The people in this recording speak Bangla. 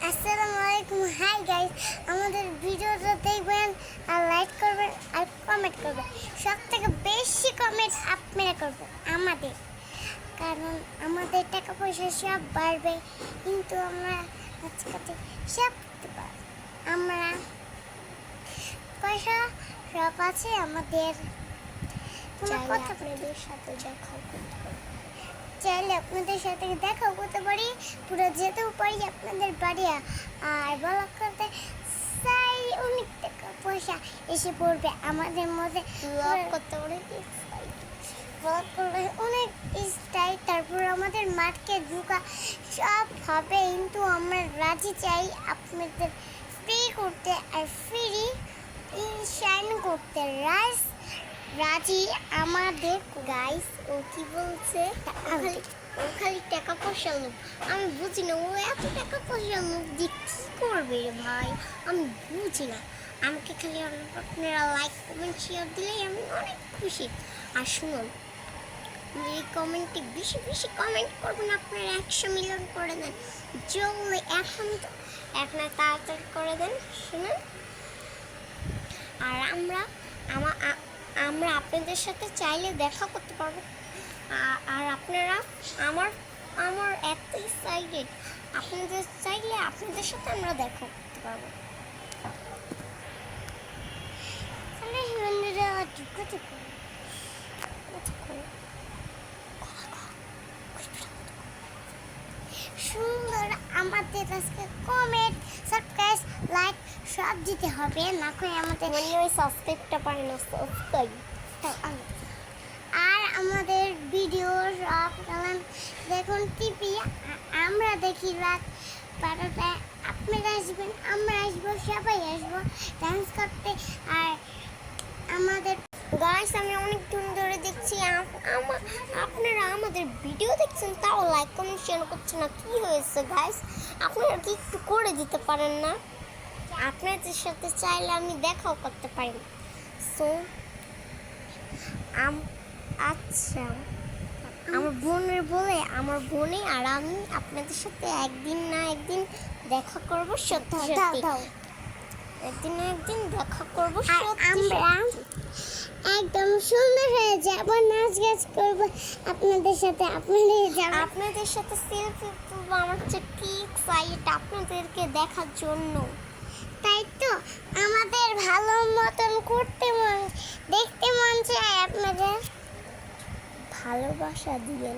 আসসালামু আলাইকুম। হাই গাইস, আমাদের ভিডিওটা দেখবেন আর লাইক করবেন আর কমেন্ট করবেন। সব থেকে বেশি কমেন্ট আপনারা করবেন আমাদের, কারণ আমাদের টাকা পয়সা সব বাড়বে, কিন্তু আমরা আজকে সব করতে পারবো। আমরা পয়সা সব আছে আমাদের, কথা আপনাদের সাথে দেখা করতে পারবো। চাইলে আপনাদের সাথে দেখা করতে পারি, পুরো যেতেও পারি আপনাদের বাড়ি। আর ব্লগ করতে চাই অনেক টাকা পয়সা এসে পড়বে আমাদের মধ্যে। ব্লগ করতে অনেক ব্লগ করলে অনেক স্টাইল, তারপর আমাদের মার্কেট ঢুকা সব হবে, কিন্তু আমরা রাজি চাই আপনাদের ফ্রি করতে আর ফ্রি শাইন করতে। রাজি আমাদের। গাইস, ও কি বলছে? ও খালি টাকা পয়সা লোক। আমি বুঝি না ও এত টাকা পয়সা লোক দিয়ে কি করবে রে ভাই, আমি বুঝি না। আমাকে খালি আপনারা লাইক কমেন্ট শেয়ার দিলেই আমি অনেক খুশি। আর শুনুন, এই কমেন্টে বেশি বেশি কমেন্ট করবেন, আপনারা 100 মিলিয়ন করে দেন জলদি। এখন তাড়াতাড়ি করে দেন। শুনুন, আর আমরা আপনাদের সাথে চাইলে দেখা করতে পারবো। আর আপনারা আমার এত এক্সাইটেড, আপনাদের চাইলে আপনাদের সাথে আমরা দেখা করতে পারবো। সুন্দর আমাদের আজকে কমেন্ট, সাবস্ক্রাইব, লাইক সব দিতে হবে, না করে আমাদের ওই সাবস্ক্রাইবটা পারে না। সাবস্ক্রাইব আর আমাদের ভিডিও সব দেখুন টিভি, আমরা দেখি রাত 12টায়। আপনারা আসবেন, আমরা আসবো, সবাই আসবো ডান্স করতে। আর আমাদের গাইস, আমি অনেক দিন ধরে দেখছি আপনারা আমাদের ভিডিও দেখছেন, তাও লাইক কমেন্ট শেয়ার করছেন না। কি হয়েছে গাইস? আপনারা কি একটু করে দিতে পারেন না? আপনাদের সাথে চাইলে আমি দেখাও করতে পারি। সো আচ্ছা, আমার বোনে আর আমি আপনাদের সাথে একদিন না একদিন দেখা করবো, সত্যি সত্যি একদিন না একদিন দেখা করবো। আমরা একদম সুন্দর হয়ে যাব, নাচ গাছ করবো আপনাদের সাথে। আপনাদের সাথে সেলফি তুলবো। আমার হচ্ছে কি এক্সাইটেড আপনাদেরকে দেখার জন্য। তাই তো আমাদের ভালো মতন দেখতে মন চায়। আপনাদের ভালোবাসা দিবেন।